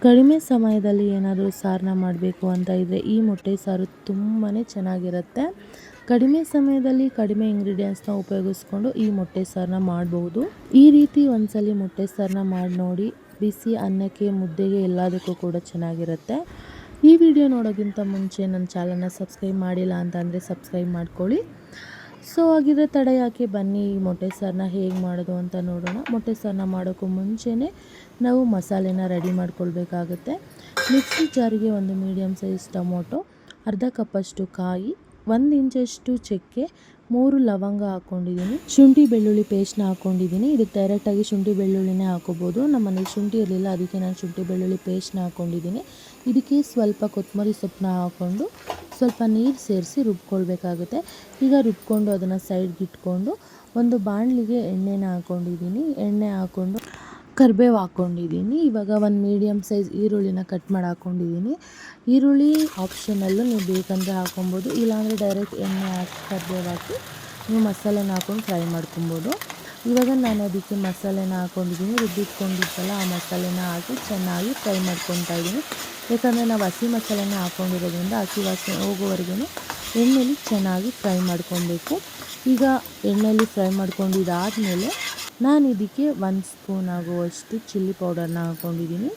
ಕಡಿಮೆ ಸಮಯದಲ್ಲಿ ಏನಾದರೂ ಸಾರನ್ನ ಮಾಡಬೇಕು ಅಂತ ಇದ್ದರೆ ಈ ಮೊಟ್ಟೆ ಸಾರು ತುಂಬಾ ಚೆನ್ನಾಗಿರುತ್ತೆ. ಕಡಿಮೆ ಸಮಯದಲ್ಲಿ ಕಡಿಮೆ ಇಂಗ್ರೀಡಿಯೆಂಟ್ಸ್ನ ಉಪಯೋಗಿಸ್ಕೊಂಡು ಈ ಮೊಟ್ಟೆ ಸಾರನ್ನ ಮಾಡ್ಬೋದು. ಈ ರೀತಿ ಒಂದ್ಸಲಿ ಮೊಟ್ಟೆ ಸಾರನ್ನ ಮಾಡಿ ನೋಡಿ. ಬಿಸಿ ಅನ್ನಕ್ಕೆ, ಮುದ್ದೆಗೆ ಎಲ್ಲದಕ್ಕೂ ಕೂಡ ಚೆನ್ನಾಗಿರುತ್ತೆ. ಈ ವಿಡಿಯೋ ನೋಡೋಕ್ಕಿಂತ ಮುಂಚೆ ನನ್ನ ಚಾನಲ್ನ ಸಬ್ಸ್ಕ್ರೈಬ್ ಮಾಡಿಲ್ಲ ಅಂತಂದರೆ ಸಬ್ಸ್ಕ್ರೈಬ್ ಮಾಡ್ಕೊಳ್ಳಿ. ಸೊ ಹಾಗಿದ್ರೆ ತಡ ಯಾಕೆ, ಬನ್ನಿ ಈ ಮೊಟ್ಟೆ ಸಾರನ್ನ ಹೇಗೆ ಮಾಡೋದು ಅಂತ ನೋಡೋಣ. ಮೊಟ್ಟೆ ಸಾರನ್ನ ಮಾಡೋಕ್ಕೂ ಮುಂಚೆನೇ ನಾವು ಮಸಾಲೆನ ರೆಡಿ ಮಾಡ್ಕೊಳ್ಬೇಕಾಗುತ್ತೆ. ಮಿಕ್ಸಿ ಜಾರಿಗೆ ಒಂದು ಮೀಡಿಯಮ್ ಸೈಜ್ ಟೊಮೊಟೊ, ಅರ್ಧ ಕಪ್ಪಷ್ಟು ಕಾಯಿ, 1 ಇಂಚಷ್ಟು ಚಕ್ಕೆ, 3 ಲವಂಗ ಹಾಕ್ಕೊಂಡಿದ್ದೀನಿ. ಶುಂಠಿ ಬೆಳ್ಳುಳ್ಳಿ ಪೇಸ್ಟ್ನ ಹಾಕ್ಕೊಂಡಿದ್ದೀನಿ. ಇದಕ್ಕೆ ಡೈರೆಕ್ಟಾಗಿ ಶುಂಠಿ ಬೆಳ್ಳುಳ್ಳಿನೇ ಹಾಕೋಬೋದು. ನಮ್ಮ ಮನೇಲಿ ಶುಂಠಿ ಇರಲಿಲ್ಲ, ಅದಕ್ಕೆ ನಾನು ಶುಂಠಿ ಬೆಳ್ಳುಳ್ಳಿ ಪೇಸ್ಟ್ನ ಹಾಕ್ಕೊಂಡಿದ್ದೀನಿ. ಇದಕ್ಕೆ ಸ್ವಲ್ಪ ಕೊತ್ತಂಬರಿ ಸೊಪ್ಪನ್ನ ಹಾಕ್ಕೊಂಡು ಸ್ವಲ್ಪ ನೀರು ಸೇರಿಸಿ ರುಬ್ಕೊಳ್ಬೇಕಾಗುತ್ತೆ. ಈಗ ರುಬ್ಕೊಂಡು ಅದನ್ನು ಸೈಡ್ಗೆ ಇಟ್ಕೊಂಡು ಒಂದು ಬಾಣಲಿಗೆ ಎಣ್ಣೆನ ಹಾಕ್ಕೊಂಡಿದ್ದೀನಿ. ಎಣ್ಣೆ ಹಾಕ್ಕೊಂಡು ಕರಿಬೇವು ಹಾಕ್ಕೊಂಡಿದ್ದೀನಿ. ಇವಾಗ ಒಂದು ಮೀಡಿಯಮ್ ಸೈಜ್ ಈರುಳ್ಳಿನ ಕಟ್ ಮಾಡಿ ಹಾಕ್ಕೊಂಡಿದ್ದೀನಿ. ಈರುಳ್ಳಿ ಆಪ್ಷನಲ್ಲು, ನೀವು ಬೇಕಂದರೆ ಹಾಕ್ಕೊಬೋದು, ಇಲ್ಲಾಂದರೆ ಡೈರೆಕ್ಟ್ ಎಣ್ಣೆ ಹಾಕಿ ಕರಿಬೇವು ಹಾಕಿ ನೀವು ಮಸಾಲೆನ ಹಾಕ್ಕೊಂಡು ಫ್ರೈ ಮಾಡ್ಕೊಬೋದು. ಇವಾಗ ನಾನು ಅದಕ್ಕೆ ಮಸಾಲೆನ ಹಾಕ್ಕೊಂಡಿದ್ದೀನಿ. ರುಬ್ಬಿಟ್ಕೊಂಡಿದ್ದಲ್ಲ ಆ ಮಸಾಲೆನ ಹಾಕಿ ಚೆನ್ನಾಗಿ ಫ್ರೈ ಮಾಡ್ಕೊತಾ ಇದ್ದೀನಿ. ಯಾಕಂದರೆ ನಾವು ಹಸಿ ಮಸಾಲೆನ ಹಾಕ್ಕೊಂಡಿರೋದ್ರಿಂದ ಹಸಿ ವಾಸನೆ ಹೋಗೋವರೆಗೂ ಎಣ್ಣೆಲಿ ಚೆನ್ನಾಗಿ ಫ್ರೈ ಮಾಡ್ಕೊಬೇಕು. ಈಗ ಎಣ್ಣೆಯಲ್ಲಿ ಫ್ರೈ ಮಾಡ್ಕೊಂಡಿದ್ದಾದಮೇಲೆ ನಾನು ಇದಕ್ಕೆ 1 ಸ್ಪೂನ್ ಆಗುವಷ್ಟು ಚಿಲ್ಲಿ ಪೌಡರ್ನ ಹಾಕ್ಕೊಂಡಿದ್ದೀನಿ.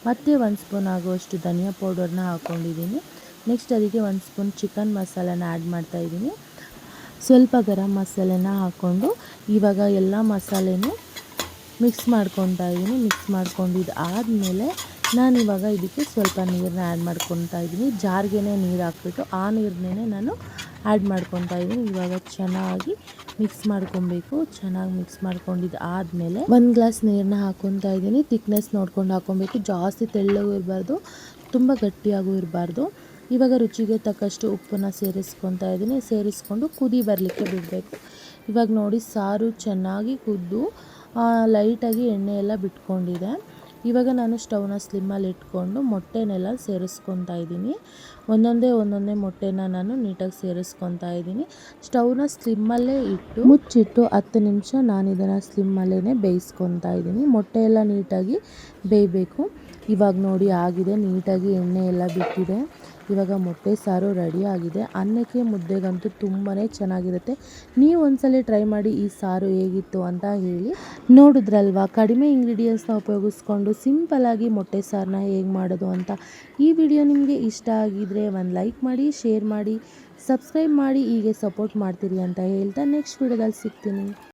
ಮತ್ತು 1 ಸ್ಪೂನ್ ಆಗುವಷ್ಟು ಧನಿಯಾ ಪೌಡರ್ನ ಹಾಕ್ಕೊಂಡಿದ್ದೀನಿ. ನೆಕ್ಸ್ಟ್ ಅದಕ್ಕೆ 1 ಸ್ಪೂನ್ ಚಿಕನ್ ಮಸಾಲಾನ ಆ್ಯಡ್ ಮಾಡ್ತಾಯಿದ್ದೀನಿ. ಸ್ವಲ್ಪ ಗರಂ ಮಸಾಲೆನ ಹಾಕ್ಕೊಂಡು ಇವಾಗ ಎಲ್ಲ ಮಸಾಲೆನೂ ಮಿಕ್ಸ್ ಮಾಡ್ಕೊತಾ ಇದ್ದೀನಿ. ಮಿಕ್ಸ್ ಮಾಡ್ಕೊಂಡಿದ್ದು ಆದಮೇಲೆ ನಾನಿವಾಗ ಇದಕ್ಕೆ ಸ್ವಲ್ಪ ನೀರನ್ನ ಆ್ಯಡ್ ಮಾಡ್ಕೊತಾ ಇದ್ದೀನಿ. ಜಾರ್ಗೆ ನೀರು ಹಾಕ್ಬಿಟ್ಟು ಆ ನೀರನ್ನೇ ನಾನು ಆ್ಯಡ್ ಮಾಡ್ಕೊತಾ ಇದ್ದೀನಿ. ಇವಾಗ ಚೆನ್ನಾಗಿ ಮಿಕ್ಸ್ ಮಾಡ್ಕೊಬೇಕು. ಚೆನ್ನಾಗಿ ಮಿಕ್ಸ್ ಮಾಡ್ಕೊಂಡಿದ್ದು ಆದಮೇಲೆ 1 ಗ್ಲಾಸ್ ನೀರನ್ನ ಹಾಕ್ಕೊತಾ ಇದ್ದೀನಿ. ತಿಕ್ನೆಸ್ ನೋಡ್ಕೊಂಡು ಹಾಕ್ಕೊಬೇಕು. ಜಾಸ್ತಿ ತೆಳ್ಳಗೂ ಇರಬಾರ್ದು, ತುಂಬ ಗಟ್ಟಿಯಾಗೂ ಇರಬಾರ್ದು. ಇವಾಗ ರುಚಿಗೆ ತಕ್ಕಷ್ಟು ಉಪ್ಪನ್ನು ಸೇರಿಸ್ಕೊತಾ ಇದ್ದೀನಿ. ಸೇರಿಸ್ಕೊಂಡು ಕುದಿ ಬರಲಿಕ್ಕೆ ಬಿಡಬೇಕು. ಇವಾಗ ನೋಡಿ ಸಾರು ಚೆನ್ನಾಗಿ ಕುದ್ದು ಲೈಟಾಗಿ ಎಣ್ಣೆ ಎಲ್ಲ ಬಿಟ್ಕೊಂಡಿದೆ. ಇವಾಗ ನಾನು ಸ್ಟವ್ನ ಸ್ಲಿಮ್ಮಲ್ಲಿ ಇಟ್ಕೊಂಡು ಮೊಟ್ಟೆನೆಲ್ಲ ಸೇರಿಸ್ಕೊತಾ ಇದ್ದೀನಿ. ಒಂದೊಂದೇ ಮೊಟ್ಟೆನ ನಾನು ನೀಟಾಗಿ ಸೇರಿಸ್ಕೊತಾ ಇದ್ದೀನಿ. ಸ್ಟವ್ನ ಸ್ಲಿಮ್ಮಲ್ಲೇ ಇಟ್ಟು ಮುಚ್ಚಿಟ್ಟು 10 ನಿಮಿಷ ನಾನು ಇದನ್ನು ಸ್ಲಿಮ್ಮಲ್ಲೇ ಬೇಯಿಸ್ಕೊತಾ ಇದ್ದೀನಿ. ಮೊಟ್ಟೆ ಎಲ್ಲ ನೀಟಾಗಿ ಬೇಯಬೇಕು. ಇವಾಗ ನೋಡಿ ಆಗಿದೆ, ನೀಟಾಗಿ ಎಣ್ಣೆ ಎಲ್ಲ ಬಿಟ್ಟಿದೆ. ಇವಾಗ ಮೊಟ್ಟೆ ಸಾರು ರೆಡಿ ಆಗಿದೆ. ಅನ್ನಕ್ಕೆ, ಮುದ್ದೆಗಂತೂ ತುಂಬಾ ಚೆನ್ನಾಗಿರುತ್ತೆ. ನೀವು ಒಂದ್ಸಲ ಟ್ರೈ ಮಾಡಿ ಈ ಸಾರು ಹೇಗಿತ್ತು ಅಂತ ಹೇಳಿ. ನೋಡಿದ್ರಲ್ವಾ, ಕಡಿಮೆ ಇಂಗ್ರೀಡಿಯೆಂಟ್ಸ್ನ ಉಪಯೋಗಿಸ್ಕೊಂಡು ಸಿಂಪಲ್ಲಾಗಿ ಮೊಟ್ಟೆ ಸಾರನ್ನ ಹೇಗೆ ಮಾಡೋದು ಅಂತ. ಈ ವಿಡಿಯೋ ನಿಮಗೆ ಇಷ್ಟ ಆಗಿದ್ರೆ ಒಂದು ಲೈಕ್ ಮಾಡಿ, ಶೇರ್ ಮಾಡಿ, ಸಬ್ಸ್ಕ್ರೈಬ್ ಮಾಡಿ, ಹೀಗೆ ಸಪೋರ್ಟ್ ಮಾಡ್ತೀರಿ ಅಂತ ಹೇಳ್ತಾ ನೆಕ್ಸ್ಟ್ ವಿಡಿಯೋದಲ್ಲಿ ಸಿಗ್ತೀನಿ.